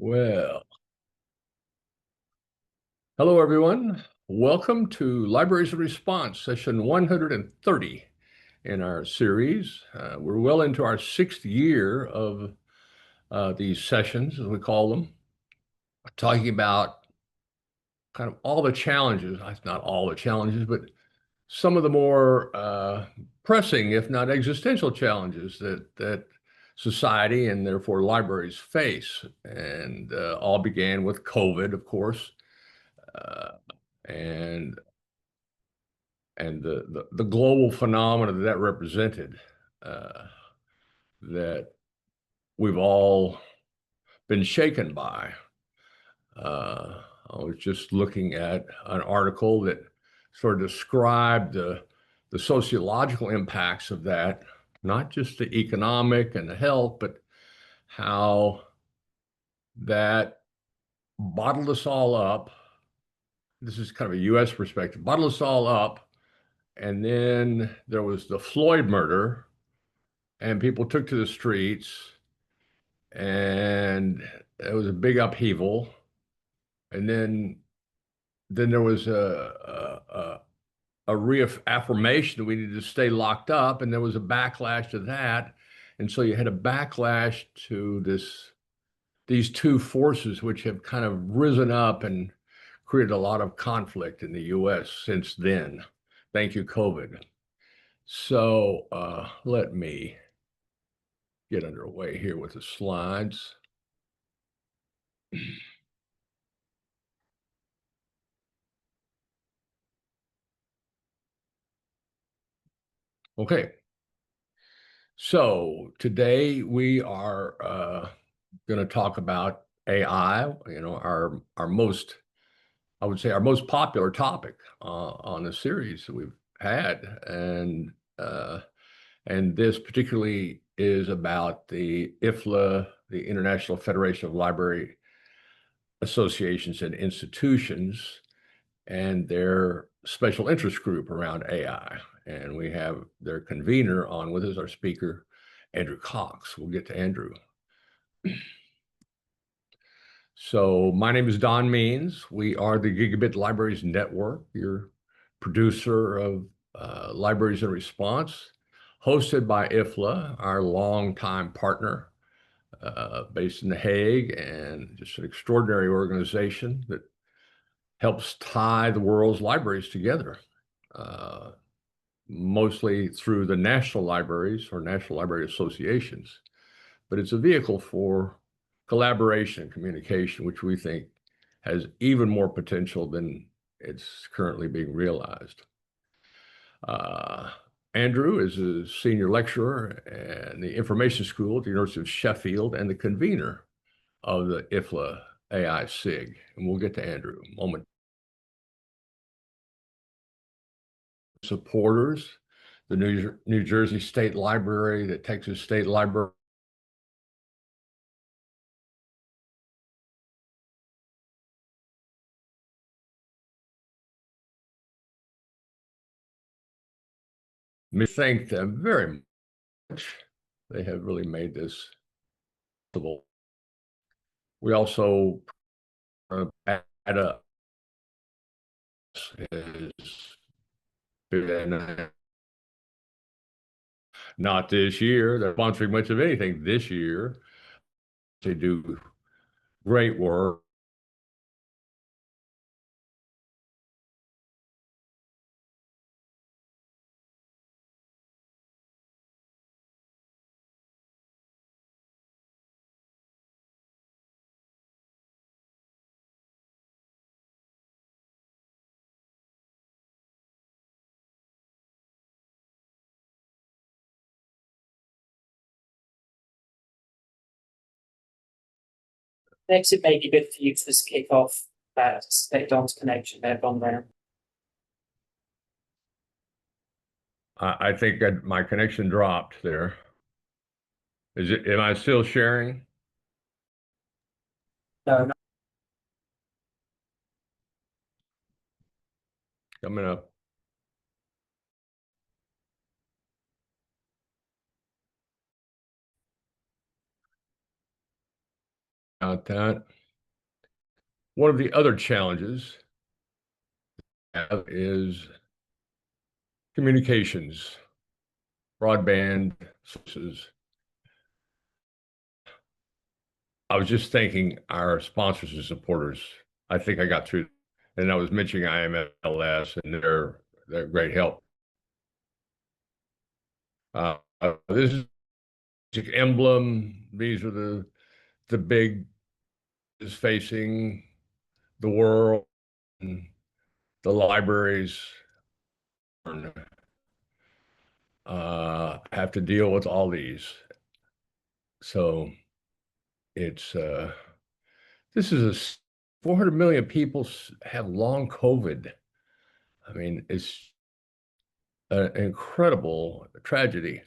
Well, hello everyone. Welcome to Libraries of Response, session 130 in our series. We're well into our sixth year of these sessions, as we call them, talking about kind of all the challenges, not all the challenges, but some of the more pressing, if not existential challenges that society and therefore libraries face. And all began with COVID, of course. Uh, and the global phenomena that represented, uh, that we've all been shaken by. I was just looking at an article that sort of described the sociological impacts of that, not just the economic and the health, but how that bottled us all up. This is kind of a US perspective, bottled us all up. And then there was the Floyd murder, and people took to the streets, and it was a big upheaval. And then there was a reaffirmation that we needed to stay locked up, and there was a backlash to that. And so you had a backlash to these two forces, which have kind of risen up and created a lot of conflict in the US since then. Thank you, COVID. So let me get underway here with the slides. Okay, so today we are going to talk about AI, our most, I would say, our most popular topic on the series that we've had. And this particularly is about the IFLA, the International Federation of Library Associations and Institutions, and their special interest group around AI. And we have their convener on with us, our speaker, Andrew Cox. We'll get to Andrew. So my name is Don Means. We are the Gigabit Libraries Network, your producer of Libraries in Response, hosted by IFLA, our longtime partner, based in The Hague, and just an extraordinary organization that helps tie the world's libraries together, mostly through the national libraries or national library associations. But it's a vehicle for collaboration and communication, which we think has even more potential than it's currently being realized. Andrew is a senior lecturer in the Information School at the University of Sheffield and the convener of the IFLA AI SIG. And we'll get to Andrew in a moment. Supporters, the New Jersey State Library, the Texas State Library, we thank them very much. They have really made this possible. We also add up not this year. They're sponsoring much of anything this year. They do great work. Next, it may be good for you to just kick off that Don's connection there, Don there. I think my connection dropped there. Am I still sharing? No. Coming up. about that. One of the other challenges is communications, broadband sources. I was just thanking our sponsors and supporters. I think I got through, and I was mentioning IMLS and their great help. This is the emblem. These are the big is facing the world, and the libraries have to deal with all these. So it's this is a 400 million people have long COVID. I mean, it's an incredible tragedy.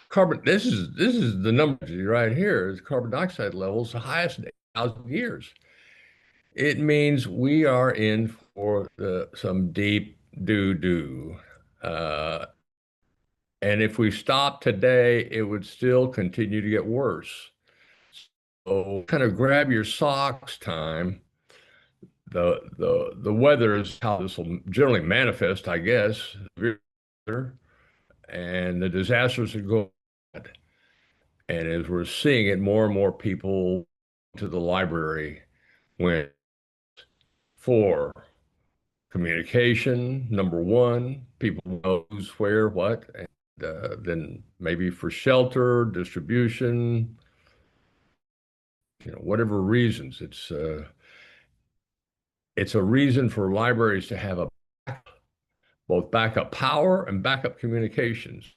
Carbon. This is the number right here. Is carbon dioxide levels the highest in 8,000 years. It means we are in for some deep doo-doo. And if we stop today, it would still continue to get worse. So kind of grab your socks time. The weather is how this will generally manifest, I guess. And the disasters are going. And as we're seeing it, more and more people to the library went for communication, number one, people know who's where, what, and then maybe for shelter, distribution, whatever reasons. It's a reason for libraries to have both backup power and backup communications.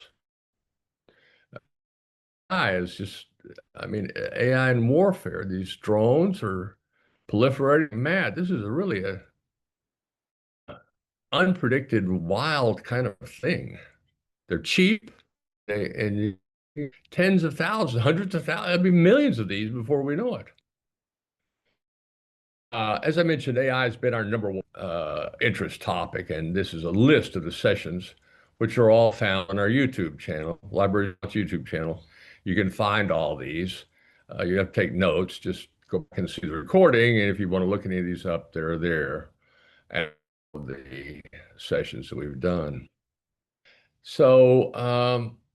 AI is just, I mean, AI in warfare, these drones are proliferating mad. This is really a unpredicted, wild kind of thing. They're cheap, and tens of thousands, hundreds of thousands, there'll be millions of these before we know it. As I mentioned, AI has been our number one interest topic, and this is a list of the sessions, which are all found on our YouTube channel, Library's YouTube channel. You can find all these. You have to take notes, just go back and see the recording, and if you want to look any of these up, they're there, and the sessions that we've done. So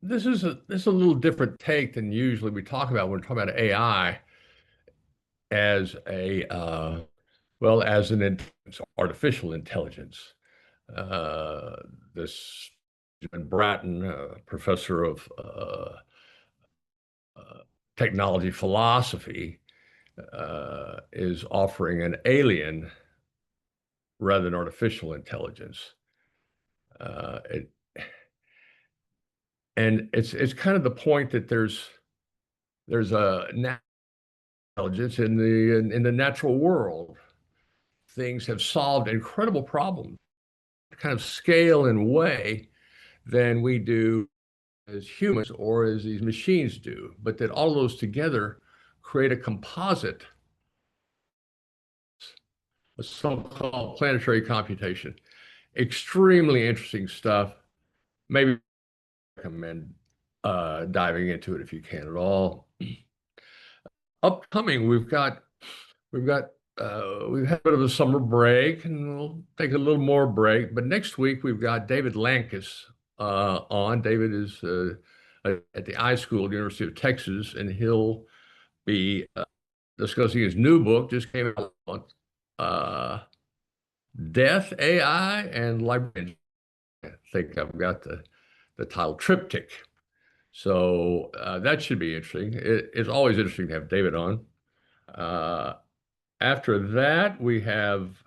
this is a little different take than usually we talk about when we're talking about AI as as an artificial intelligence. This Bratton, professor of technology philosophy, is offering an alien rather than artificial intelligence. And it's kind of the point that there's a natural intelligence in the natural world. Things have solved incredible problems, kind of scale and way than we do as humans or as these machines do, but that all of those together create a composite, a so-called planetary computation. Extremely interesting stuff. Maybe recommend diving into it if you can at all. Upcoming, we've had a bit of a summer break, and we'll take a little more break. But next week we've got David Lankus on. David is at the iSchool, University of Texas, and he'll be discussing his new book, just came out on Death, AI, and Librarian. I think I've got the title triptych. So that should be interesting. It's always interesting to have David on. After that, we have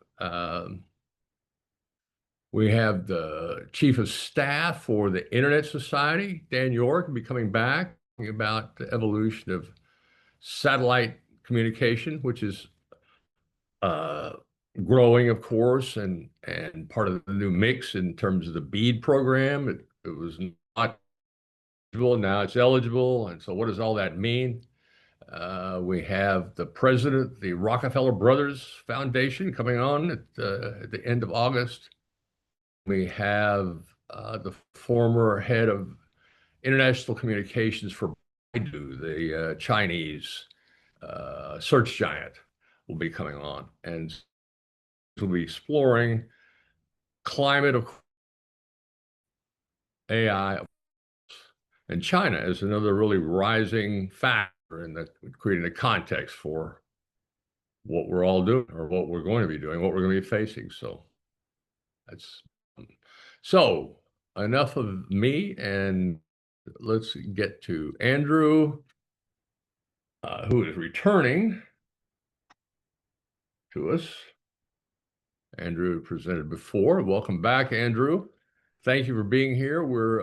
the chief of staff for the Internet Society, Dan York, will be coming back about the evolution of satellite communication, which is growing, of course, and part of the new mix in terms of the BEAD program. It was not eligible, now it's eligible. And so what does all that mean? We have the president of the Rockefeller Brothers Foundation coming on at the end of August. We have the former head of international communications for Baidu, the Chinese search giant will be coming on, and we'll be exploring climate of AI. And China is another really rising factor in that, creating a context for what we're all doing, or what we're going to be doing, what we're going to be facing. So that's so enough of me, and let's get to Andrew, who is returning to us. Andrew presented before. Welcome back, Andrew. Thank you for being here. We're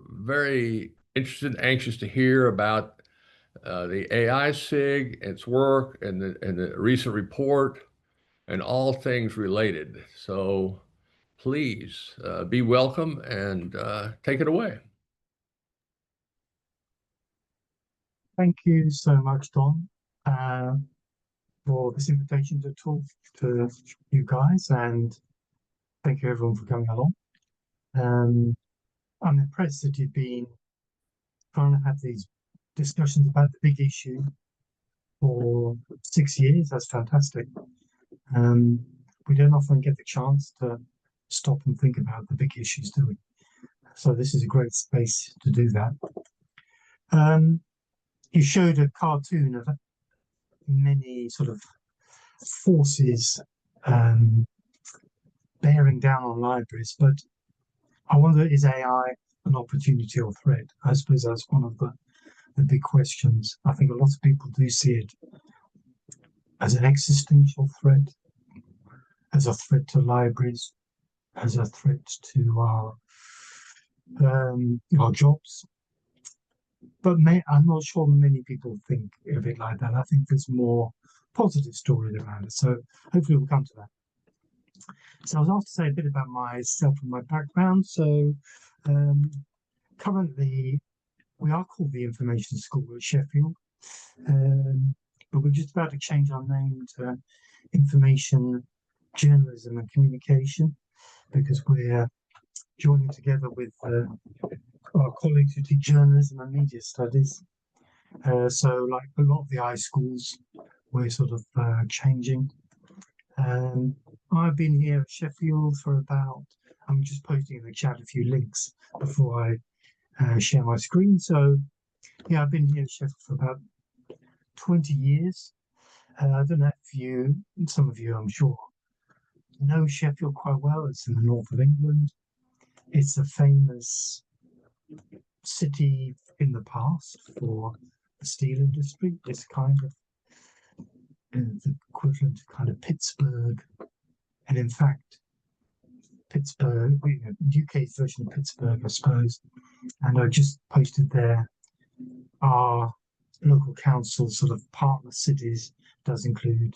very interested and anxious to hear about the AI SIG, its work, and the recent report, and all things related. So please be welcome and take it away. Thank you so much, Don, for this invitation to talk to you guys, and thank you everyone for coming along. I'm impressed that you've been trying to have these discussions about the big issue for 6 years. That's fantastic. We don't often get the chance to stop and think about the big issues, do we? So this is a great space to do that. You showed a cartoon of many sort of forces bearing down on libraries, but I wonder, is AI an opportunity or threat? I suppose that's one of the big questions. I think a lot of people do see it as an existential threat, as a threat to libraries, as a threat to our jobs. But I'm not sure many people think of it like that. I think there's more positive stories around it. So hopefully we'll come to that. So I was asked to say a bit about myself and my background. So currently we are called the Information School at Sheffield, but we're just about to change our name to Information Journalism and Communication, because we're joining together with our colleagues who teach journalism and media studies. So like a lot of the I schools, we're sort of changing. I've been here at Sheffield for about, I'm just posting in the chat a few links before I share my screen. So yeah, I've been here at Sheffield for about 20 years. I don't know if some of you, I'm sure, know Sheffield quite well. It's in the north of England. It's a famous city in the past for the steel industry. It's kind of the equivalent to kind of Pittsburgh. And in fact, Pittsburgh, UK's version of Pittsburgh, I suppose. And I just posted there, our local council sort of partner cities does include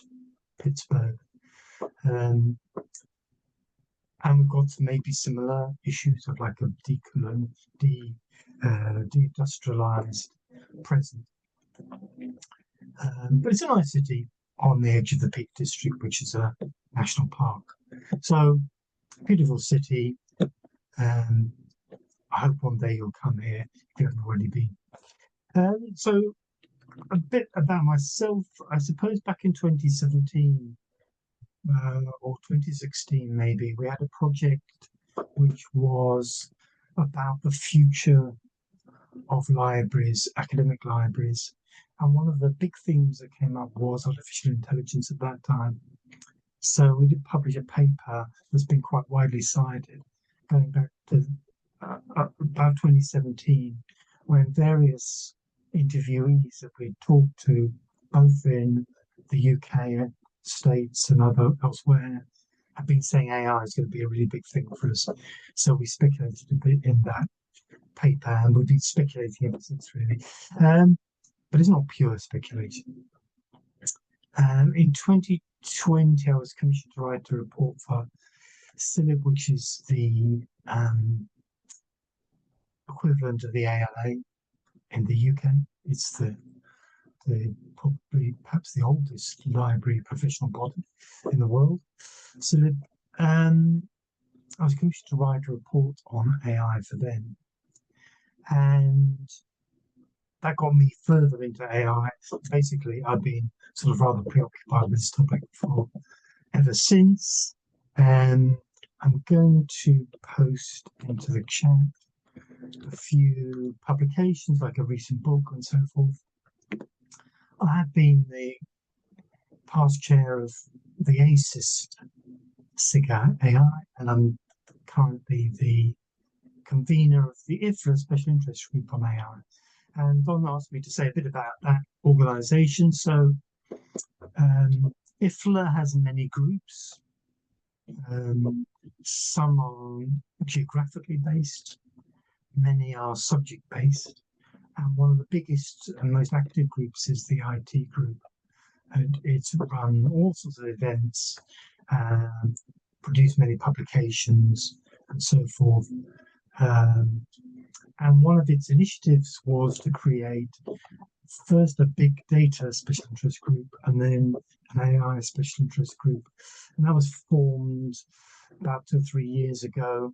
Pittsburgh. And we've got maybe similar issues of like a deindustrialized present. But it's a nice city on the edge of the Peak District, which is a national park. So, beautiful city. I hope one day you'll come here if you haven't already been. So, a bit about myself. I suppose back in 2017 or 2016, maybe, we had a project which was about the future of libraries, academic libraries. And one of the big themes that came up was artificial intelligence at that time. So we did publish a paper that's been quite widely cited, going back to about 2017, when various interviewees that we talked to, both in the UK, States, and elsewhere, have been saying AI is going to be a really big thing for us. So we speculated a bit in that paper, and we've been speculating ever since, really. But it's not pure speculation. In 2020, I was commissioned to write a report for CILIB, which is the equivalent of the ALA in the UK. It's the probably perhaps the oldest library professional body in the world. CILIB. I was commissioned to write a report on AI for them, and that got me further into AI. Basically, I've been sort of rather preoccupied with this topic for ever since. And I'm going to post into the chat a few publications, like a recent book and so forth. I have been the past chair of the SIG AI, and I'm currently the convener of the IFLA Special Interest Group on AI. And Don asked me to say a bit about that organisation. So IFLA has many groups. Some are geographically based, many are subject based, and one of the biggest and most active groups is the IT group. And it's run all sorts of events, produced many publications, and so forth. And one of its initiatives was to create first a big data special interest group and then an AI special interest group. And that was formed about 2 or 3 years ago.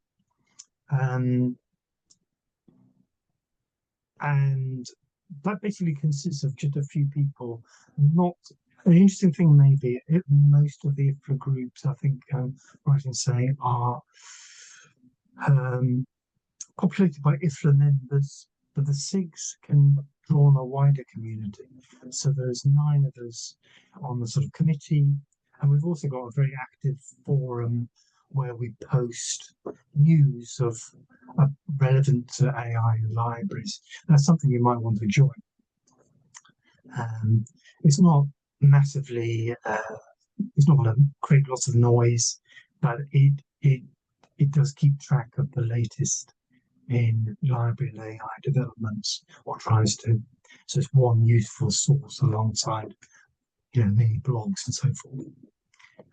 And that basically consists of just a few people. Not an interesting thing, maybe most of the IFLA groups, I think, right in saying, are populated by IFLA members, but the SIGs can draw on a wider community. So there's 9 of us on the sort of committee, and we've also got a very active forum where we post news of relevant to AI libraries. That's something you might want to join. It's not massively, it's not going to create lots of noise, but it does keep track of the latest in library and AI developments, or tries to. So it's one useful source alongside, many blogs and so forth.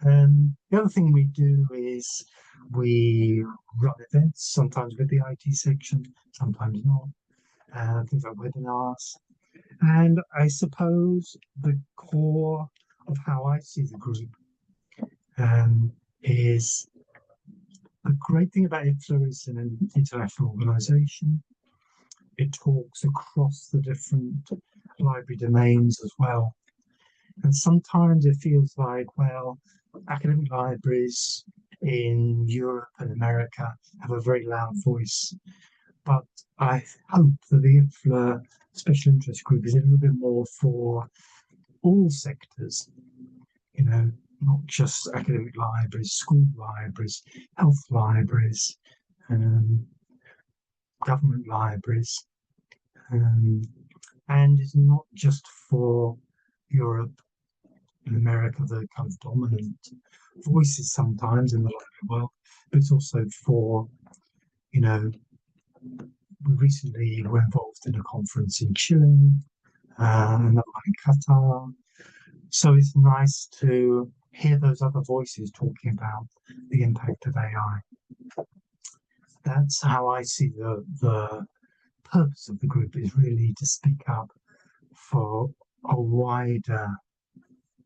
The other thing we do is we run events, sometimes with the IT section, sometimes not, things like webinars. And I suppose the core of how I see the group is the great thing about IFLA is an international organisation. It talks across the different library domains as well. And sometimes it feels like, well, academic libraries in Europe and America have a very loud voice. But I hope that the IFLA Special Interest Group is a little bit more for all sectors, not just academic libraries, school libraries, health libraries, government libraries. And it's not just for Europe and America, the kind of dominant voices sometimes in the library world, but it's also for, we recently were involved in a conference in Chile, another one in Qatar. So it's nice to hear those other voices talking about the impact of AI. That's how I see the purpose of the group, is really to speak up for a wider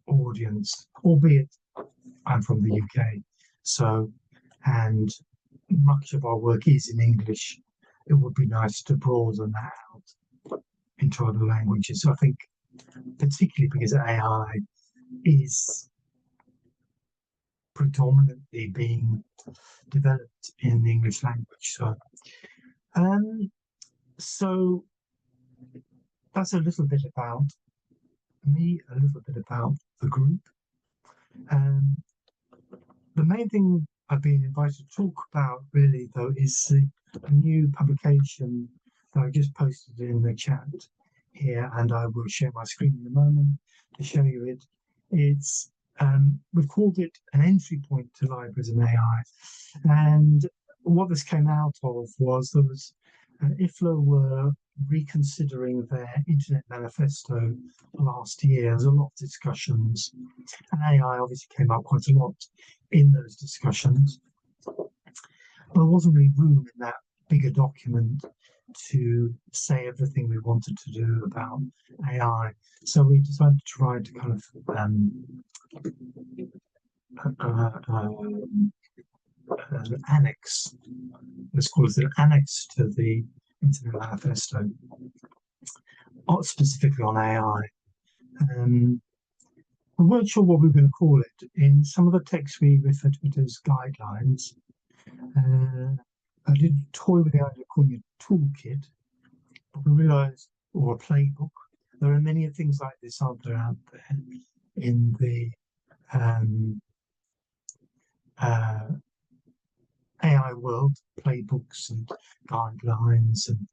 audience, albeit I'm from the UK, and much of our work is in English. It would be nice to broaden that out into other languages. So I think, particularly because AI is predominantly being developed in the English language. So that's a little bit about me, a little bit about the group. The main thing I've been invited to talk about, really, though, is a new publication that I just posted in the chat here, and I will share my screen in a moment to show you it. It's we've called it an entry point to libraries and AI, and what this came out of was there was IFLA were reconsidering their Internet Manifesto last year. There's a lot of discussions, and AI obviously came up quite a lot in those discussions. There wasn't really room in that bigger document to say everything we wanted to do about AI. So we decided to try to kind of an annex, let's call it an annex to the Internet Manifesto. specifically on AI. We weren't sure what we were going to call it. In some of the texts we refer to it as guidelines. I did toy with the idea of calling it a toolkit, but we realised, or a playbook. There are many things like this out there in the AI world, playbooks and guidelines and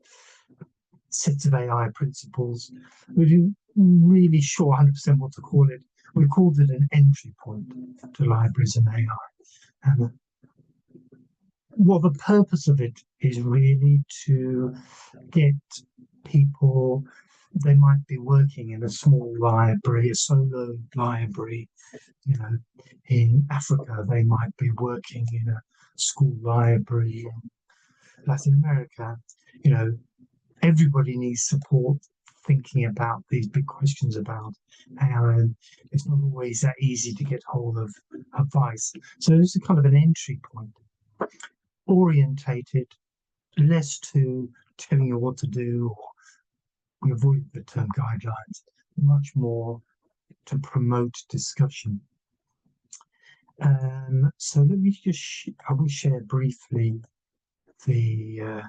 sets of AI principles. We didn't really sure 100% what to call it. We called it an entry point to libraries and AI. And well, the purpose of it is really to get people, they might be working in a small library, a solo library, you know, in Africa, they might be working in a school library in Latin America. You know, everybody needs support thinking about these big questions about AI, and it's not always that easy to get hold of advice. So this is kind of an entry point, orientated less to telling you what to do, or we avoid the term guidelines, much more to promote discussion. So let me just, I will share briefly the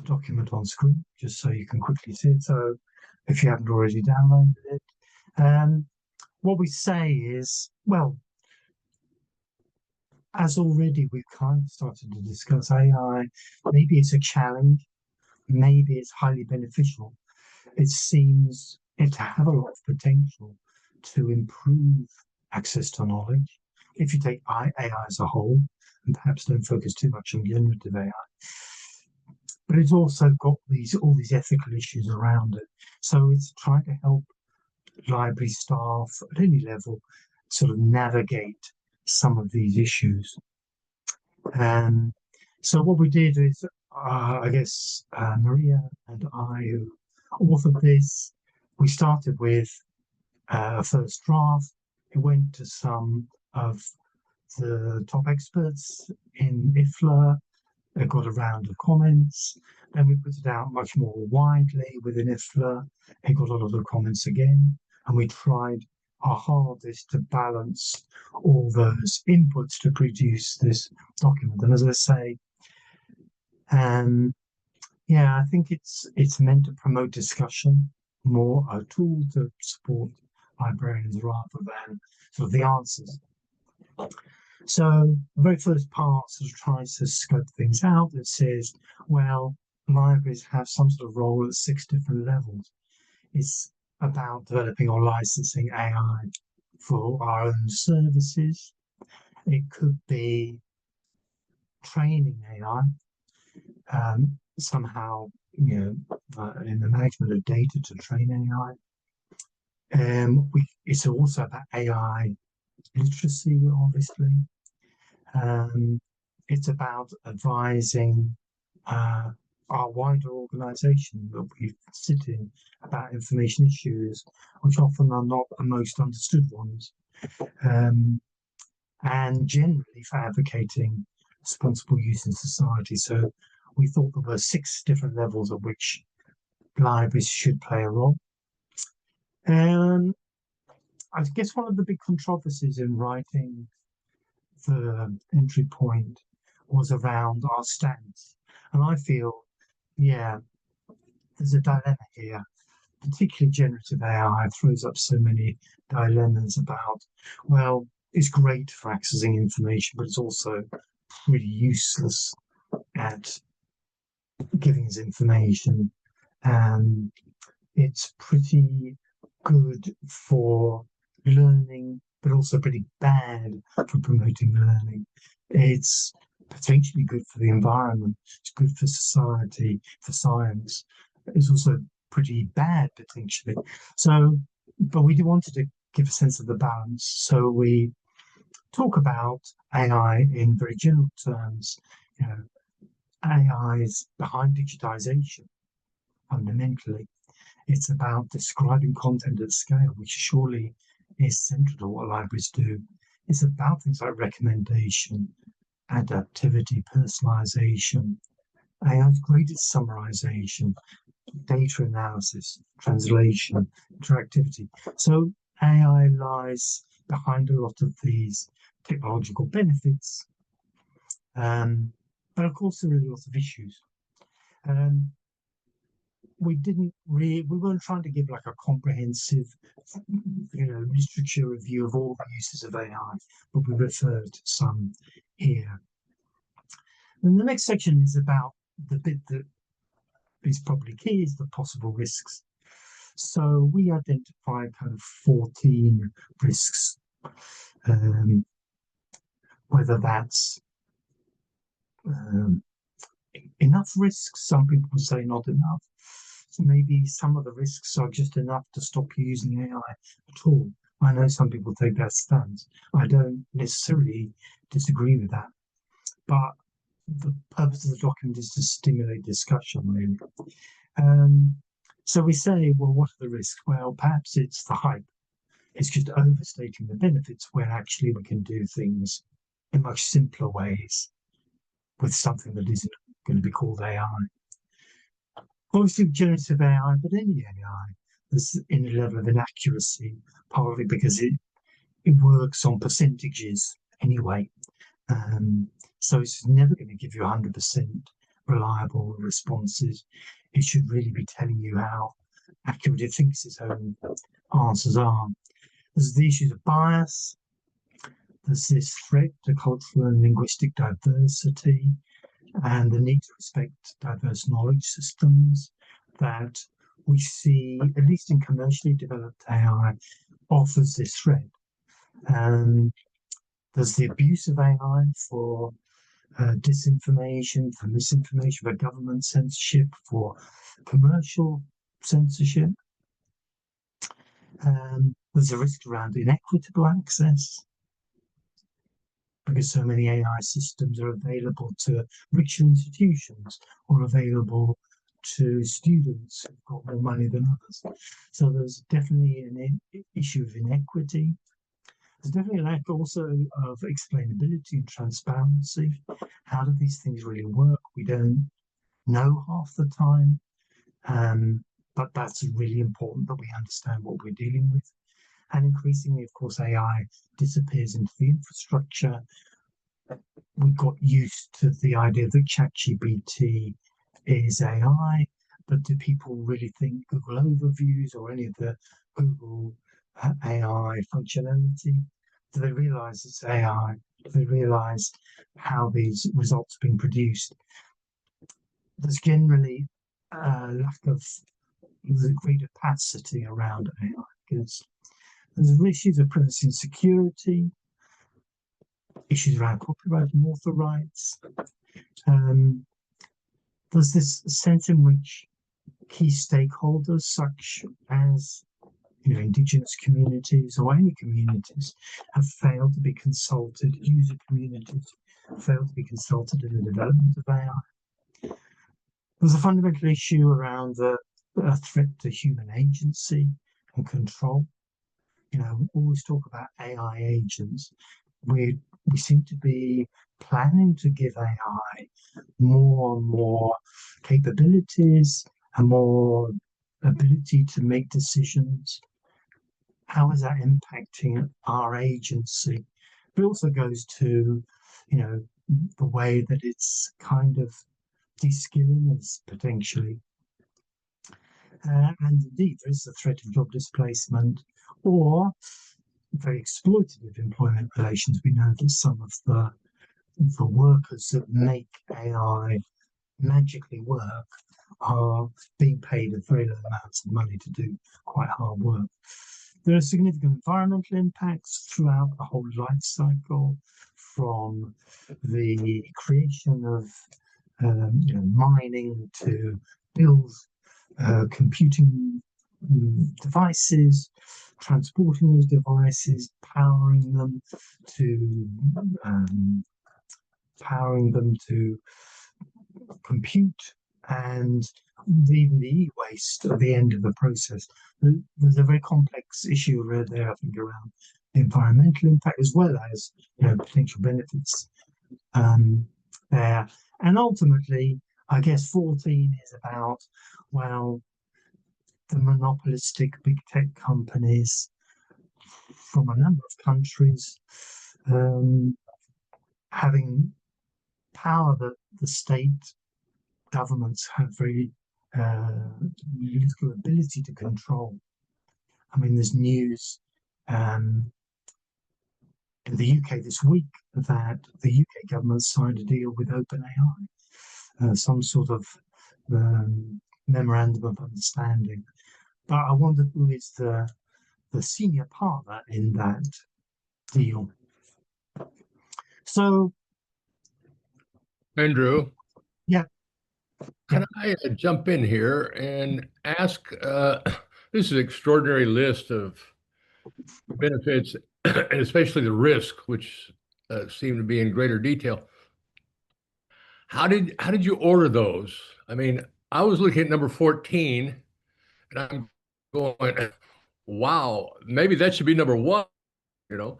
document on screen, just so you can quickly see it. So if you haven't already downloaded it, what we say is, well, as already we've kind of started to discuss AI, maybe it's a challenge, maybe it's highly beneficial. It seems it to have a lot of potential to improve access to knowledge. If you take AI as a whole, and perhaps don't focus too much on generative AI, but it's also got all these ethical issues around it. So it's trying to help library staff at any level sort of navigate some of these issues. And so what we did is, I guess, Maria and I, who authored this, we started with a first draft. It went to some of the top experts in IFLA. They got a round of comments. Then we put it out much more widely within IFLA. It got a lot of comments again. And we tried our hardest to balance all those inputs to produce this document. And as I say, yeah, I think it's meant to promote discussion, more a tool to support librarians rather than sort of the answers. So the very first part sort of tries to scope things out. It says, well, libraries have some sort of role at 6 different levels. It's about developing or licensing AI for our own services. It could be training AI, somehow, in the management of data to train AI. It's also about AI literacy, obviously. It's about advising our wider organisation that we sit in about information issues, which often are not the most understood ones, and generally for advocating responsible use in society. So we thought there were 6 different levels at which libraries should play a role. I guess one of the big controversies in writing the entry point was around our stance. And I feel, yeah, there's a dilemma here. Particularly generative AI throws up so many dilemmas about, well, it's great for accessing information, but it's also pretty useless at giving us information. And it's pretty good for learning, but also pretty bad for promoting learning. It's potentially good for the environment, it's good for society, for science. It's also pretty bad potentially. So, but we wanted to give a sense of the balance. So we talk about AI in very general terms. AI is behind digitization, fundamentally. It's about describing content at scale, which surely is central to what libraries do. It's about things like recommendation, adaptivity, personalization, AI's great at summarization, data analysis, translation, interactivity. So AI lies behind a lot of these technological benefits. But of course, there are a lot of issues. We weren't trying to give like a comprehensive, literature review of all the uses of AI, but we referred to some here. And the next section is about the bit that is probably key, is the possible risks. So we identified kind of 14 risks, whether that's enough risks. Some people say not enough. So maybe some of the risks are just enough to stop you using AI at all. I know some people take that stance. I don't necessarily disagree with that, but the purpose of the document is to stimulate discussion, really. So we say, well, what are the risks? Well, perhaps it's the hype. It's just overstating the benefits when actually we can do things in much simpler ways with something that isn't going to be called AI. Obviously, generative AI, but any AI, there's any level of inaccuracy, partly because it works on percentages anyway. So it's never going to give you 100% reliable responses. It should really be telling you how accurate it thinks its own answers are. There's the issues of bias. There's this threat to cultural and linguistic diversity and the need to respect diverse knowledge systems that we see, at least in commercially developed AI, offers this threat. There's the abuse of AI for disinformation, for misinformation, for government censorship, for commercial censorship. There's a risk around inequitable access, because so many AI systems are available to richer institutions or available to students who've got more money than others. So there's definitely an issue of inequity. There's definitely a lack also of explainability and transparency. How do these things really work? We don't know half the time, but that's really important that we understand what we're dealing with. And increasingly, of course, AI disappears into the infrastructure. We got used to the idea that ChatGPT is AI, but do people really think Google Overviews or any of the Google AI functionality? Do they realize it's AI? Do they realize how these results are being produced? There's generally a lack of the great opacity around AI, because there's issues of privacy and security, issues around copyright and author rights. There's this sense in which key stakeholders, such as indigenous communities or any communities, have failed to be consulted. User communities failed to be consulted in the development of AI. There's a fundamental issue around the threat to human agency and control. We always talk about AI agents. We seem to be planning to give AI more and more capabilities and more ability to make decisions. How is that impacting our agency? But it also goes to, the way that it's kind of de-skilling us potentially. And indeed, there is the threat of job displacement or very exploitative employment relations. We know that some of the workers that make AI magically work are being paid a very low amounts of money to do quite hard work. There are significant environmental impacts throughout the whole life cycle, from the creation of mining to build computing devices, transporting those devices, powering them to compute, and even the e-waste at the end of the process. There's a very complex issue there, I think, around the environmental impact as well as potential benefits there. And ultimately, I guess 14 is about, well, the monopolistic big tech companies from a number of countries having power that the state governments have very little ability to control. I mean, there's news in the UK this week that the UK government signed a deal with OpenAI, some sort of memorandum of understanding. But I wonder who is the senior partner in that deal. So, Andrew, yeah, can I jump in here and ask? This is an extraordinary list of benefits, and especially the risk, which seem to be in greater detail. How did you order those? I mean, I was looking at number 14, and I'm going, wow, maybe that should be number one. You know,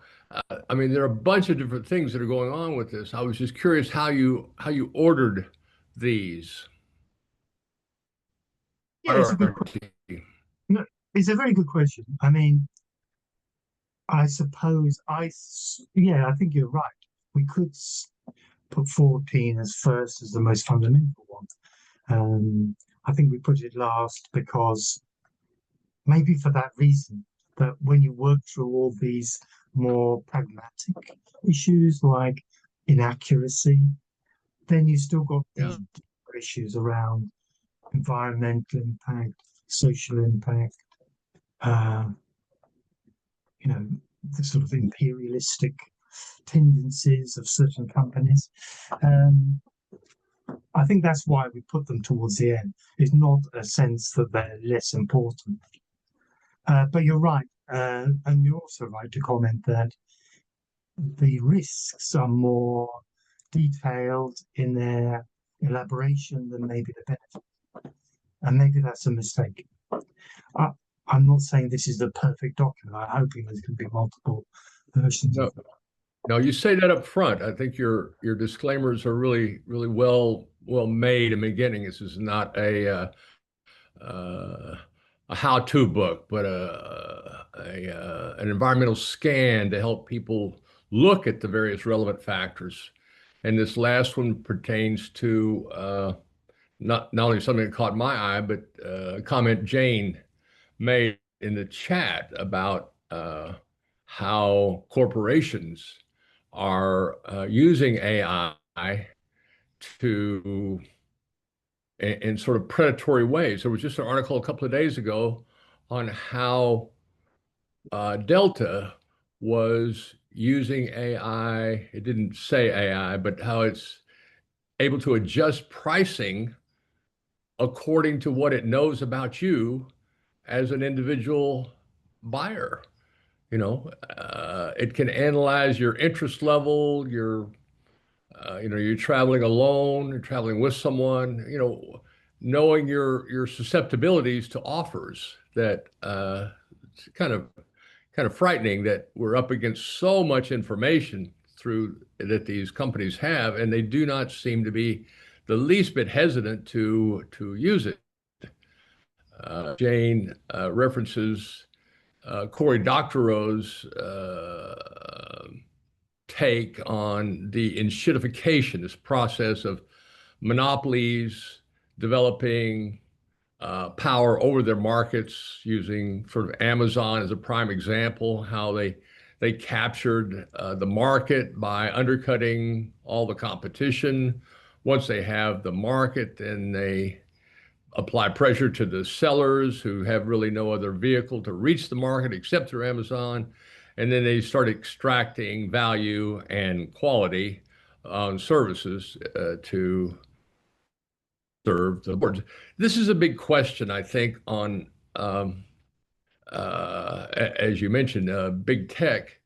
I mean, there are a bunch of different things that are going on with this. I was just curious how you ordered these. yeah, it's a good question. No, it's a very good question. I mean, I suppose yeah, I think you're right. We could put 14 as first as the most fundamental one. I think we put it last because maybe for that reason, that when you work through all these more pragmatic issues like inaccuracy, then you still got these deeper issues around environmental impact, social impact, uh, the sort of imperialistic tendencies of certain companies. I think that's why we put them towards the end. It's not a sense that they're less important. But you're right, and you're also right to comment that the risks are more detailed in their elaboration than maybe the benefit. And maybe that's a mistake. I'm not saying this is the perfect document. I'm hoping there's going to be multiple versions No, of it. no, you say that up front. I think your disclaimers are really well made in the beginning. This is not a how-to book, but an environmental scan to help people look at the various relevant factors. And this last one pertains to not only something that caught my eye, but a comment Jane made in the chat about how corporations are using AI to in sort of predatory ways. There was just an article a couple of days ago on how Delta was using AI. It didn't say AI, but how it's able to adjust pricing according to what it knows about you as an individual buyer. It can analyze your interest level, you're traveling alone, you're traveling with someone, knowing your susceptibilities to offers that it's kind of frightening that we're up against so much information through that these companies have, and they do not seem to be the least bit hesitant to use it. Jane references Cory Doctorow's take on the enshittification, this process of monopolies developing power over their markets, using sort of Amazon as a prime example, how they captured the market by undercutting all the competition. Once they have the market, then they apply pressure to the sellers who have really no other vehicle to reach the market except through Amazon. And then they start extracting value and quality on services to serve the boards. This is a big question, I think, on, as you mentioned, big tech,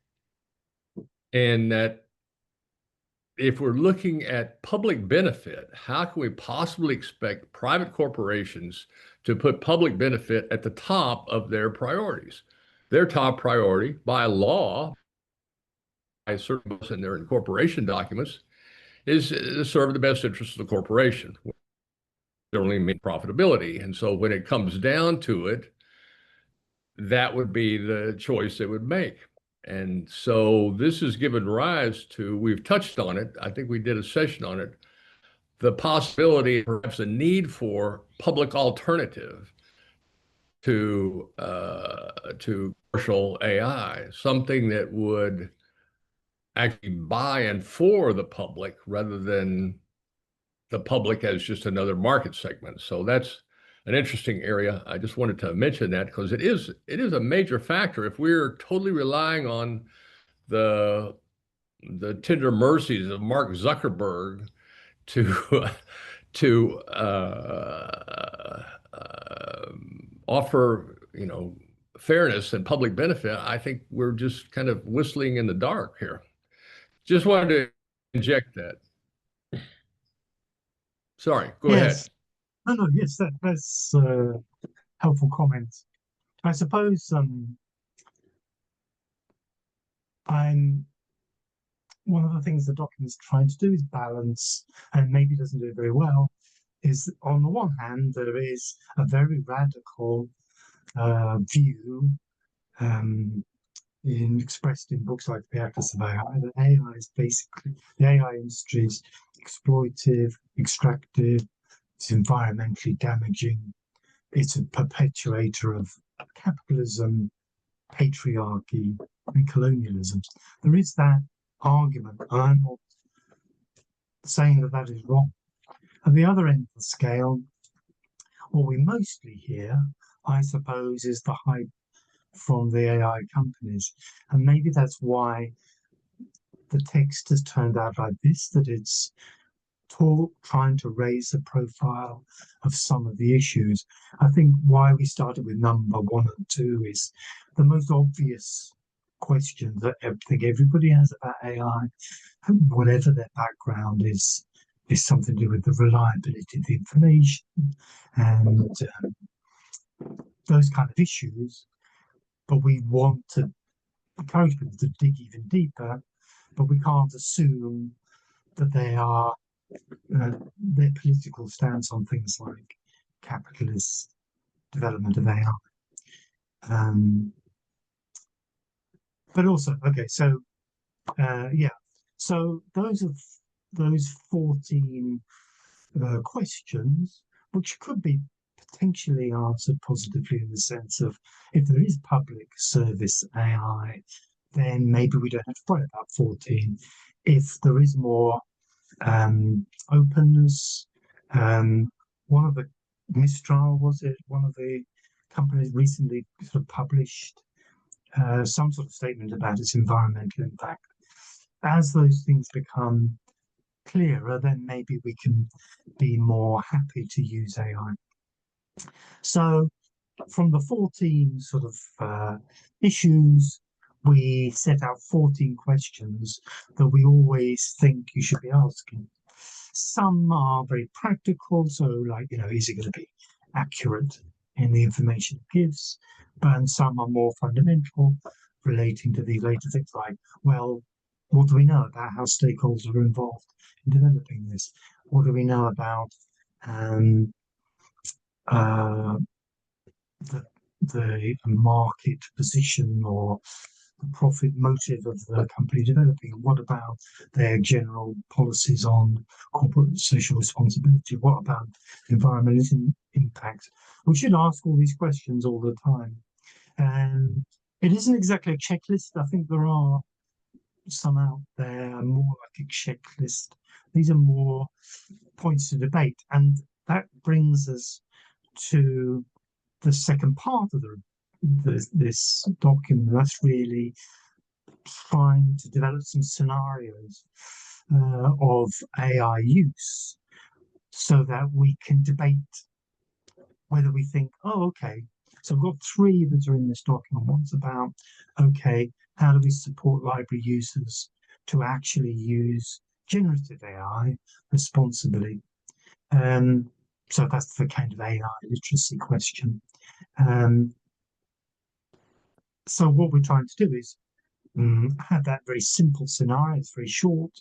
and that if we're looking at public benefit, how can we possibly expect private corporations to put public benefit at the top of their priorities? Their top priority by law, by certain in their incorporation documents, is to serve the best interests of the corporation. generally mean profitability. And so when it comes down to it, that would be the choice they would make. And so this has given rise to, we've touched on it, I think we did a session on it, the possibility, perhaps a need for public alternative to commercial AI, something that would actually by and for the public rather than the public as just another market segment. So that's an interesting area. I just wanted to mention that because it is a major factor. If we're totally relying on the tender mercies of Mark Zuckerberg to to offer, fairness and public benefit, I think we're just kind of whistling in the dark here. Just wanted to inject that. Sorry, go ahead. Yes. No, yes, that's helpful comment. I suppose I'm one of the things the document's trying to do is balance, and maybe doesn't do it very well, is on the one hand, there is a very radical view expressed in books like The Atlas of AI, that AI is basically, the AI industry is exploitive, extractive, it's environmentally damaging, it's a perpetuator of capitalism, patriarchy, and colonialism. There is that argument, and I'm not saying that that is wrong. At the other end of the scale, what we mostly hear, I suppose, is the hype from the AI companies. And maybe that's why the text has turned out like this, that it's trying to raise the profile of some of the issues. I think why we started with number 1 and 2 is the most obvious questions that I think everybody has about AI, whatever their background is something to do with the reliability of the information and those kind of issues. But we want to encourage people to dig even deeper, but we can't assume that they are their political stance on things like capitalist development of AI. But also, okay, so so those 14 questions, which could be potentially answered positively in the sense of if there is public service AI, then maybe we don't have to worry about 14. If there is more openness, one of the Mistral, was it one of the companies recently sort of published some sort of statement about its environmental impact. As those things become clearer, then maybe we can be more happy to use AI. So from the 14 sort of issues, we set out 14 questions that we always think you should be asking. Some are very practical, so like, is it going to be accurate in the information it gives? But some are more fundamental, relating to the later things like, well, what do we know about how stakeholders are involved in developing this? What do we know about the market position or the profit motive of the company developing? And what about their general policies on corporate social responsibility? What about environmental impact? We should ask all these questions all the time. And it isn't exactly a checklist. I think there are some out there more like a checklist. These are more points to debate. And that brings us to the second part of this document. That's really trying to develop some scenarios of AI use so that we can debate whether we think, oh, okay, so we've got 3 that are in this document. One's about, okay, how do we support library users to actually use generative AI responsibly? So that's the kind of AI literacy question. So what we're trying to do is have that very simple scenario. It's very short.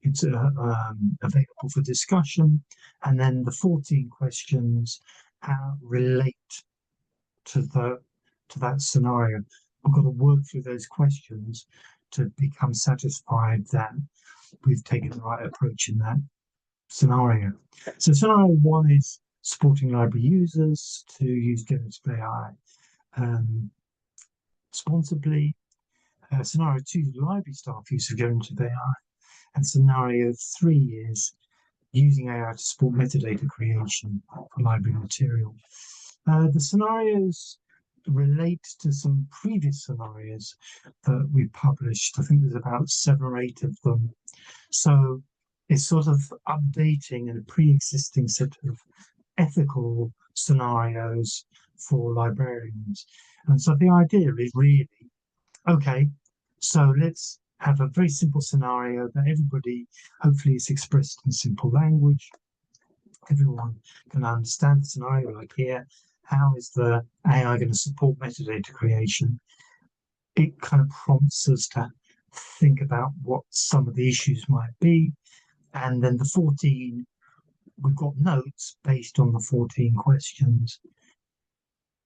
it's available for discussion, and then the 14 questions relate to that scenario. We've got to work through those questions to become satisfied that we've taken the right approach in that scenario. So scenario 1 is supporting library users to use generative AI responsibly. Scenario 2 is library staff use of generative AI. And scenario 3 is using AI to support metadata creation for library material. The scenarios relate to some previous scenarios that we published. I think there's about 7 or 8 of them. So it's sort of updating a pre-existing set of ethical scenarios for librarians. And so the idea is really, okay, so let's have a very simple scenario that everybody hopefully is expressed in simple language. Everyone can understand the scenario, like here, how is the AI going to support metadata creation? It kind of prompts us to think about what some of the issues might be. And then the 14, we've got notes based on the 14 questions.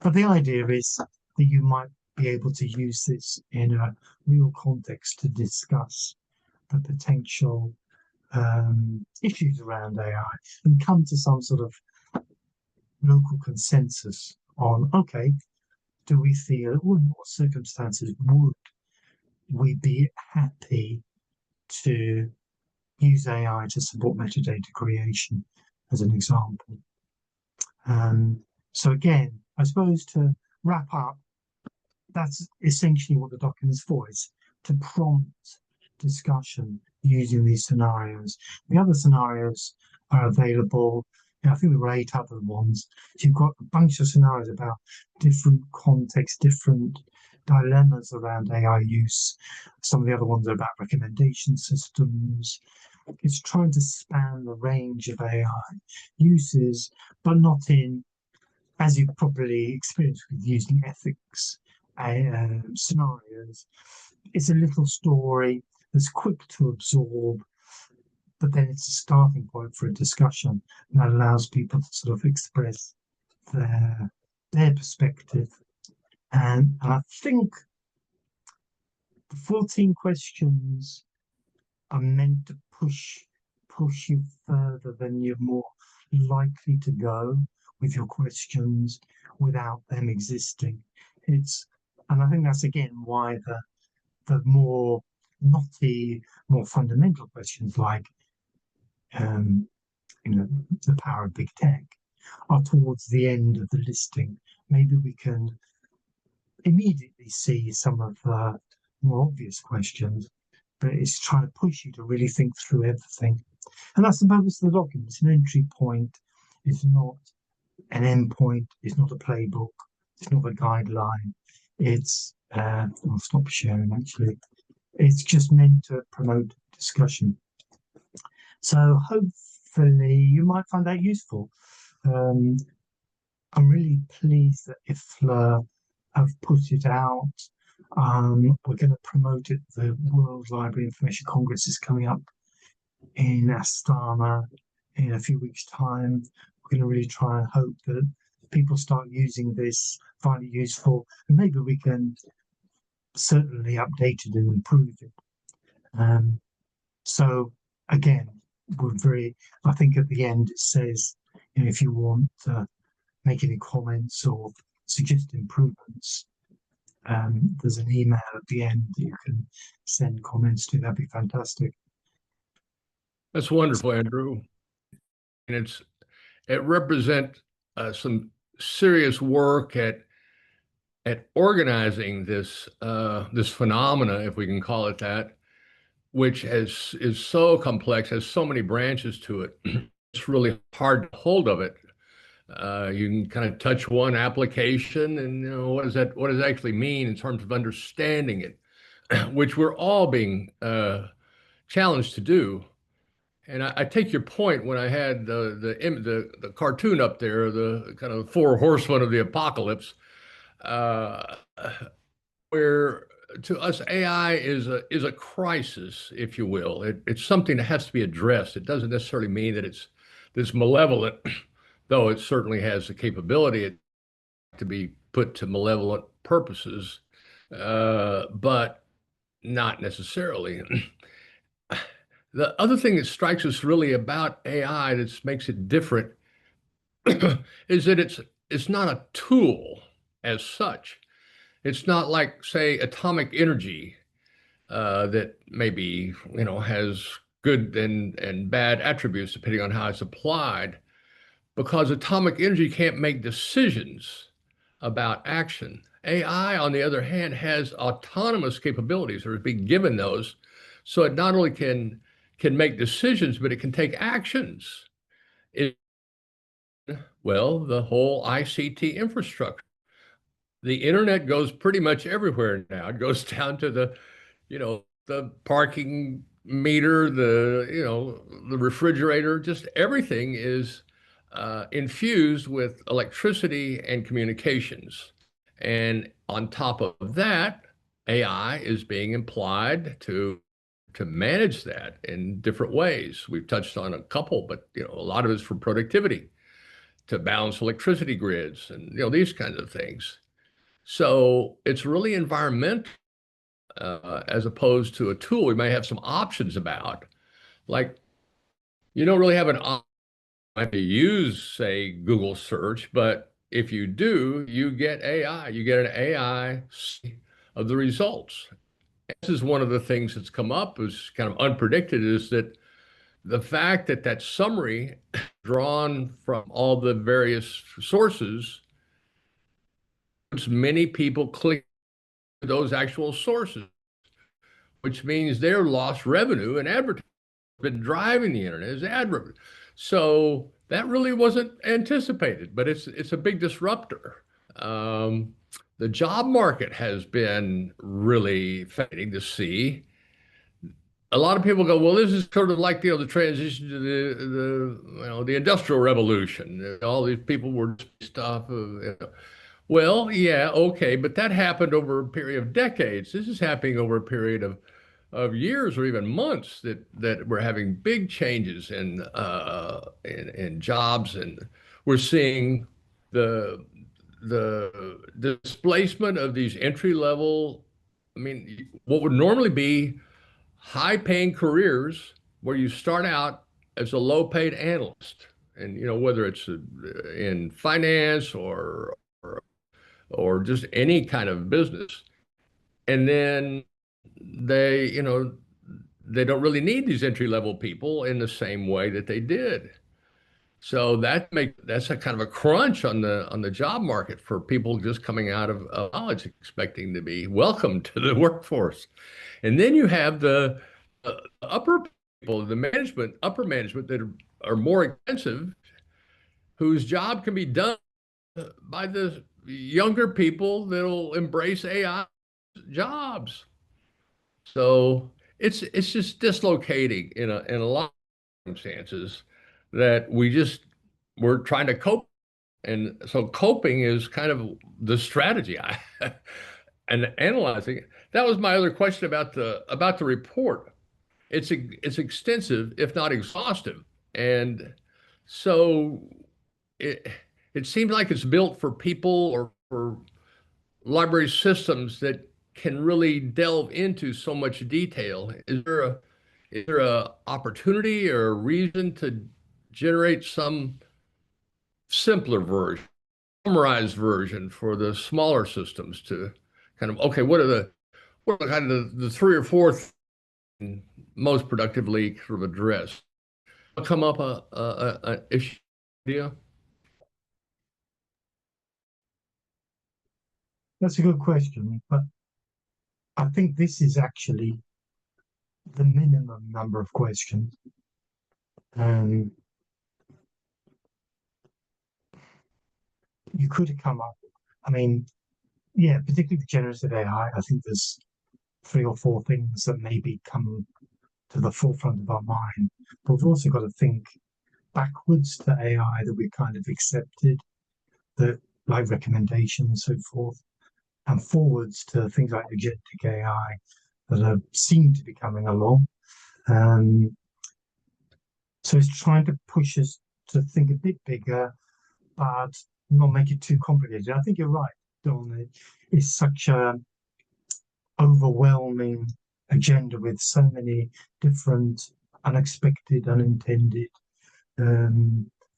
But the idea is that you might be able to use this in a real context to discuss the potential issues around AI and come to some sort of local consensus on, okay, do we feel, or in what circumstances would we be happy to use AI to support metadata creation, as an example. So again, I suppose to wrap up, that's essentially what the document is for. It's to prompt discussion using these scenarios. The other scenarios are available. I think there were 8 other ones. So you've got a bunch of scenarios about different contexts, different dilemmas around AI use. Some of the other ones are about recommendation systems. It's trying to span the range of AI uses, but not in, as you've probably experienced with using ethics scenarios. It's a little story that's quick to absorb, but then it's a starting point for a discussion that allows people to sort of express their perspective. And I think the 14 questions are meant to push you further than you're more likely to go with your questions without them existing. And I think that's again why the more knotty, more fundamental questions like the power of big tech are towards the end of the listing. Maybe we can immediately see some of the more obvious questions, but it's trying to push you to really think through everything. And that's the purpose of the document. It's an entry point. It's not an end point. It's not a playbook. It's not a guideline. It's, I'll stop sharing actually. It's just meant to promote discussion. So hopefully you might find that useful. I'm really pleased that IFLA have put it out. We're going to promote it. The World Library Information Congress is coming up in Astana in a few weeks' time. We're going to really try and hope that people start using this, find it useful, and maybe we can certainly update it and improve it. So again, I think at the end it says, if you want to make any comments or suggest improvements, there's an email at the end that you can send comments to. That'd be fantastic. That's wonderful, Andrew. And it represents some serious work at organizing this this phenomena, if we can call it that, which is so complex, has so many branches to it. It's really hard to hold of it. You can kind of touch one application, and what does it actually mean in terms of understanding it, which we're all being challenged to do. And I take your point when I had the cartoon up there, the kind of 4 horsemen of the apocalypse, where to us, AI is a crisis, if you will. It's something that has to be addressed. It doesn't necessarily mean that it's this malevolent, though it certainly has the capability to be put to malevolent purposes, but not necessarily. The other thing that strikes us really about AI that makes it different is that it's not a tool as such. It's not like, say, atomic energy that maybe has good and bad attributes depending on how it's applied, because atomic energy can't make decisions about action. AI, on the other hand, has autonomous capabilities, or is being given those, so it not only can make decisions, but it can take actions. Well, the whole ICT infrastructure. The internet goes pretty much everywhere now. It goes down to the parking meter, the refrigerator, just everything is infused with electricity and communications. And on top of that, AI is being applied to manage that in different ways. We've touched on a couple, but a lot of it's for productivity, to balance electricity grids and these kinds of things. So it's really environmental as opposed to a tool we may have some options about. Like, you don't really have an option to use, say, Google search, but if you do, you get AI. You get an AI of the results. This is one of the things that's come up as kind of unpredicted, is that the fact that that summary drawn from all the various sources, many people click those actual sources, which means their lost revenue and advertising been driving the internet is ad revenue. So that really wasn't anticipated, but it's a big disruptor. The job market has been really fascinating to see. A lot of people go, well, this is sort of like the transition to the industrial revolution. All these people were stuff. Well, yeah, okay, but that happened over a period of decades. This is happening over a period of years or even months that we're having big changes in jobs, and we're seeing the displacement of these entry level. I mean, what would normally be high-paying careers where you start out as a low-paid analyst, and whether it's in finance or just any kind of business, and then they don't really need these entry-level people in the same way that they did. So that's a kind of a crunch on the job market for people just coming out of college expecting to be welcomed to the workforce. And then you have the upper people, the upper management that are more expensive, whose job can be done by the younger people that'll embrace AI jobs. So it's just dislocating in a lot of circumstances that we're trying to cope. And so coping is kind of the strategy. And analyzing it. That was my other question about the report. It's extensive, if not exhaustive, and so it seems like it's built for people or for library systems that can really delve into so much detail. Is there a opportunity or a reason to generate some simpler version, summarized version for the smaller systems to kind of, okay, what are kind of the three or four most productively sort of address? Come up a issue idea? That's a good question, but I think this is actually the minimum number of questions. You could have come up, I mean, yeah, particularly with generative AI, I think there's 3 or 4 things that maybe come to the forefront of our mind. But we've also got to think backwards to AI that we kind of accepted, that like recommendations and so forth. and forwards to things like agentic AI that are seem to be coming along. So it's trying to push us to think a bit bigger, but not make it too complicated. I think you're right, Don. It's such a overwhelming agenda with so many different unexpected, unintended,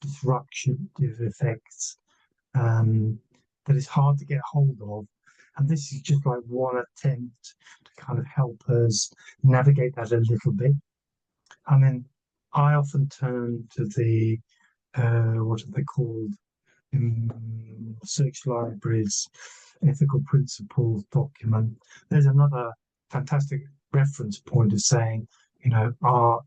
disruptive effects, that it's hard to get hold of. And this is just like one attempt to kind of help us navigate that a little bit. I mean, I often turn to the what are they called? Search Libraries ethical principles document. There's another fantastic reference point of saying, our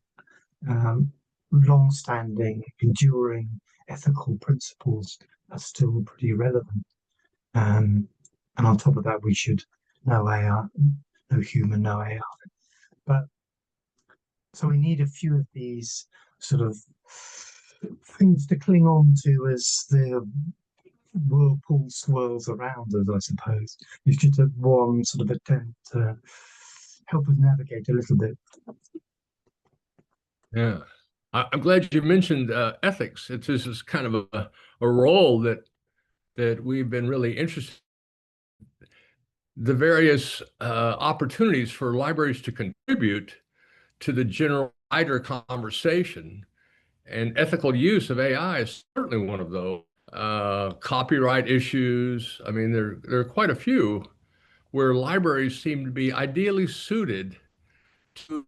long-standing, enduring ethical principles are still pretty relevant. And on top of that, we should know AI, no human, no AI. But so we need a few of these sort of things to cling on to as the whirlpool swirls around us, I suppose. It's just one sort of attempt to help us navigate a little bit. Yeah, I'm glad you mentioned ethics. It's this is kind of a role that we've been really interested in. The various opportunities for libraries to contribute to the general wider conversation, and ethical use of AI is certainly one of those. Copyright issues. I mean, there are quite a few where libraries seem to be ideally suited to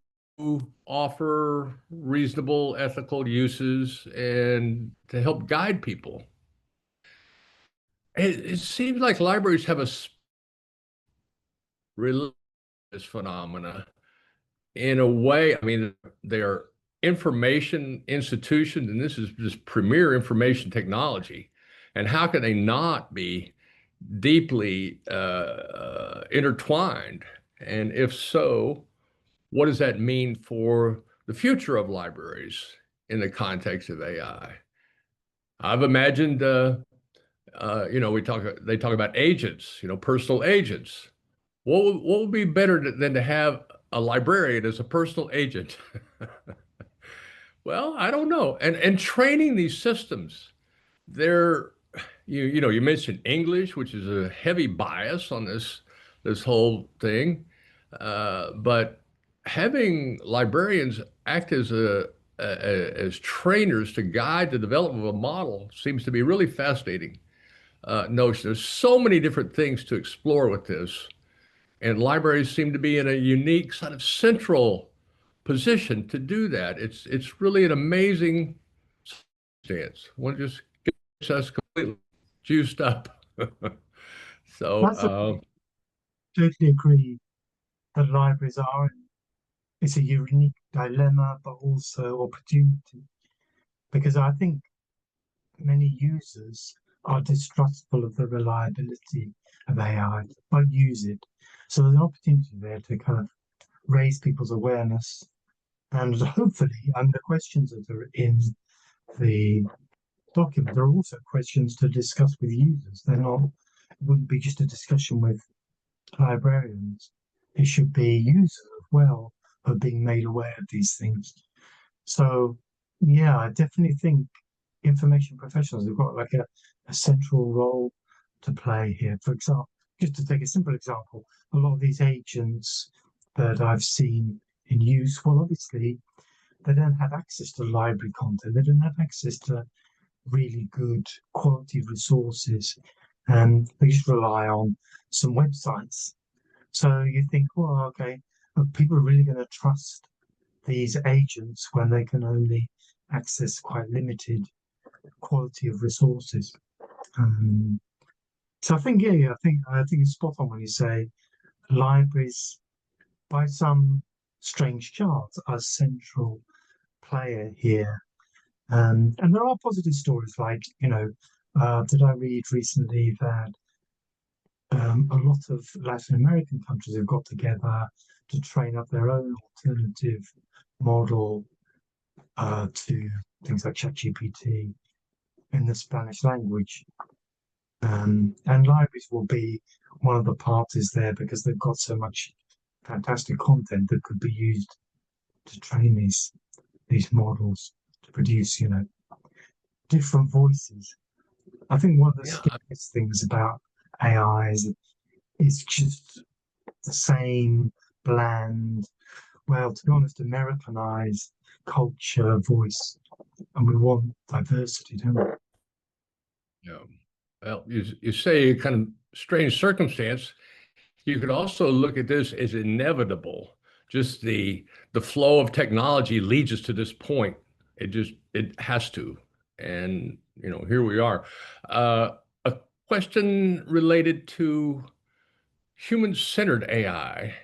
offer reasonable ethical uses and to help guide people. It seems like libraries have a religious phenomena in a way. I mean, they are information institutions, and this is just premier information technology. And how can they not be deeply intertwined? And if so, what does that mean for the future of libraries in the context of AI? I've imagined, they talk about agents, personal agents. What would be better than to have a librarian as a personal agent? Well, I don't know. And training these systems, they're, you mentioned English, which is a heavy bias on this whole thing. But having librarians act as as trainers to guide the development of a model seems to be really fascinating notion. There's so many different things to explore with this, and libraries seem to be in a unique sort of central position to do that. It's really an amazing stance. One just gets us completely juiced up. So Totally agree that libraries are. It's a unique dilemma, but also opportunity, because I think many users are distrustful of the reliability of AI, but use it. So there's an opportunity there to kind of raise people's awareness, and hopefully, the questions that are in the document are also questions to discuss with users. They're not, it wouldn't be just a discussion with librarians. It should be users as well who are being made aware of these things. So, yeah, I definitely think information professionals have got like a central role to play here. For example, just to take a simple example, a lot of these agents that I've seen in use, well, obviously, they don't have access to library content. They don't have access to really good quality resources, and they just rely on some websites. So you think, well, okay, are people really going to trust these agents when they can only access quite limited quality of resources? So I think, yeah, I think it's spot on when you say libraries, by some strange chance, are a central player here. And there are positive stories, like, did I read recently that a lot of Latin American countries have got together to train up their own alternative model to things like ChatGPT in the Spanish language. And libraries will be one of the parties there because they've got so much fantastic content that could be used to train these models to produce, different voices. I think one of the Yeah, scariest things about AI is it's just the same bland, well, to be honest, Americanized culture, voice, and we want diversity, don't we? yeah. Well, you say kind of strange circumstance. You could also look at this as inevitable. Just the flow of technology leads us to this point. It has to. And here we are. A question related to human-centered AI.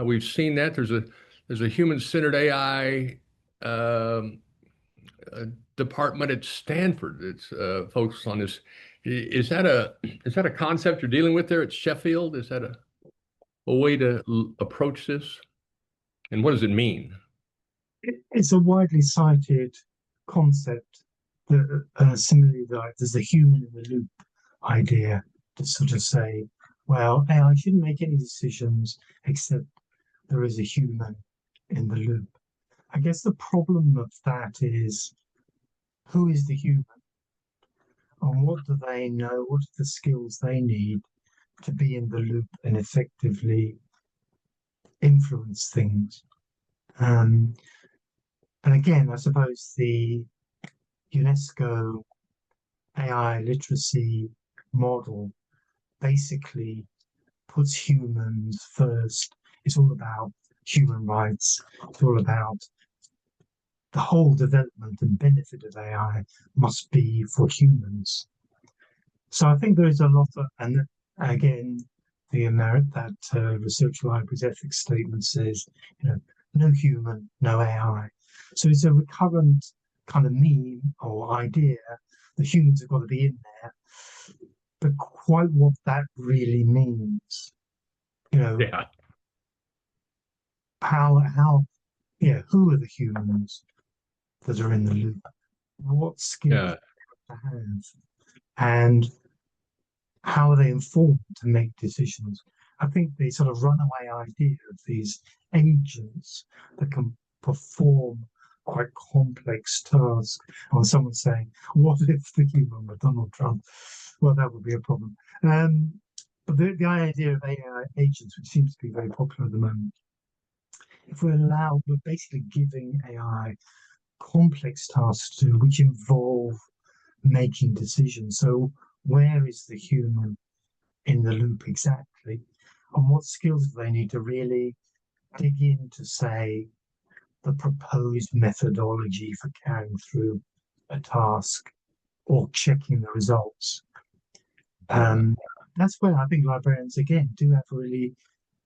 We've seen that there's a human-centered AI um, uh, department at Stanford that's focused on this. Is that a concept you're dealing with there at Sheffield? Is that a way to approach this? And what does it mean? It's a widely cited concept that similarly, like there's the human in the loop idea to sort of say, well, AI shouldn't make any decisions except there is a human in the loop. I guess the problem of that is who is the human and what do they know? What are the skills they need to be in the loop and effectively influence things? Um, and again, I suppose the UNESCO AI literacy model basically puts humans first. It's all about human rights. It's all about the whole development and benefit of AI must be for humans. So I think there is a lot of, and again, that research library's ethics statement says, no human, no AI. So it's a recurrent kind of meme or idea that humans have got to be in there, but quite what that really means, you know, Yeah, how, yeah, who are the humans that are in the loop? What skills yeah, do they have? And how are they informed to make decisions? I think the sort of runaway idea of these agents that can perform quite complex tasks. Or someone saying, "What if the human were Donald Trump?" Well, that would be a problem. But the idea of AI agents, which seems to be very popular at the moment, if we're basically giving AI complex tasks to do, which involve making decisions. So, where is the human in the loop exactly? And what skills do they need to really dig into, say, the proposed methodology for carrying through a task or checking the results? yeah, Um, that's where I think librarians, again, do have a really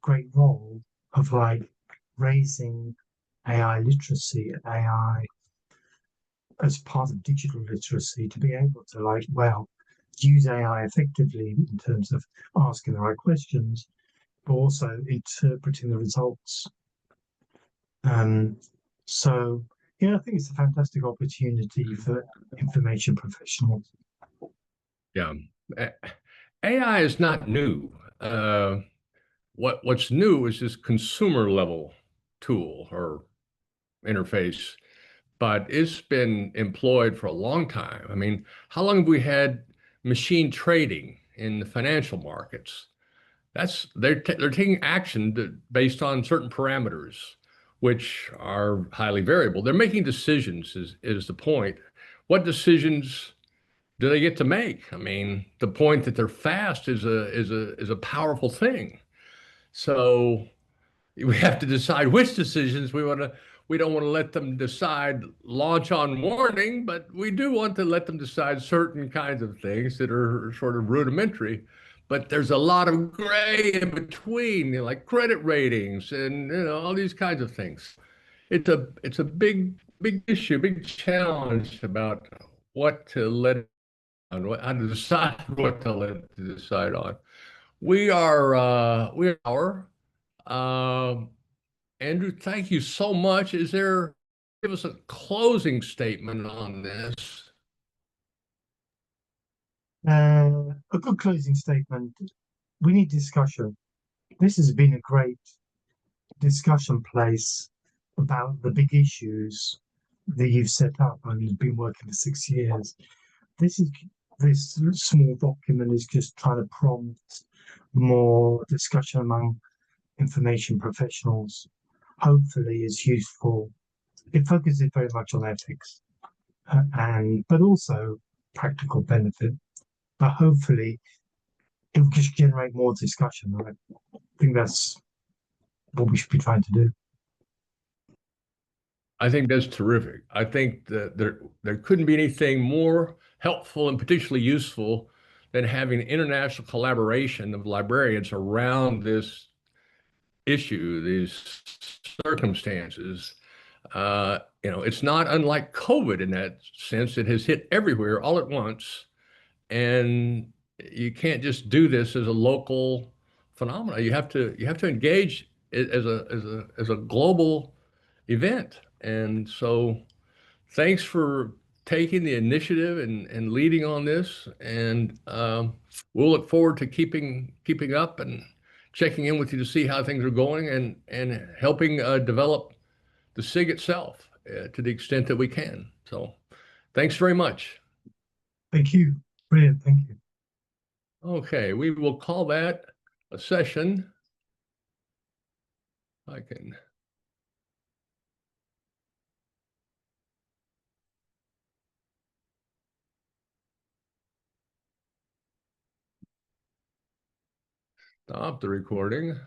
great role of like raising AI literacy and AI as part of digital literacy to be able to like, well, use AI effectively in terms of asking the right questions, but also interpreting the results. Um, so, yeah, I think it's a fantastic opportunity for information professionals. yeah. A- AI is not new. What's new is this consumer level tool or interface, but it's been employed for a long time. I mean, how long have we had machine trading in the financial markets? They're taking action based on certain parameters, which are highly variable. They're making decisions is the point. What decisions do they get to make? I mean, the point that they're fast is a powerful thing. So we have to decide which decisions we want to. We don't want to let them decide launch on warning, but we do want to let them decide certain kinds of things that are sort of rudimentary. But there's a lot of gray in between, like credit ratings and all these kinds of things. It's a big issue, big challenge about what to let on, how to decide what to let it decide on. We are. Um, Andrew, thank you so much. Give us a closing statement on this? A good closing statement. We need discussion. This has been a great discussion place about the big issues that you've set up and you've been working for 6 years. This is this small document is just trying to prompt more discussion among information professionals. Hopefully, it's useful. It focuses very much on ethics and but also practical benefit. But hopefully, it will just generate more discussion. I think that's what we should be trying to do. I think that's terrific. I think that there couldn't be anything more helpful and potentially useful than having international collaboration of librarians around this issue, these circumstances. It's not unlike COVID in that sense. It has hit everywhere all at once, and you can't just do this as a local phenomena. You have to engage it as a global event. And so thanks for taking the initiative and leading on this. And we'll look forward to keeping up and checking in with you to see how things are going and helping develop the SIG itself to the extent that we can. So thanks very much. Thank you. Brilliant. Thank you. Okay, we will call that a session. I can. Stop the recording.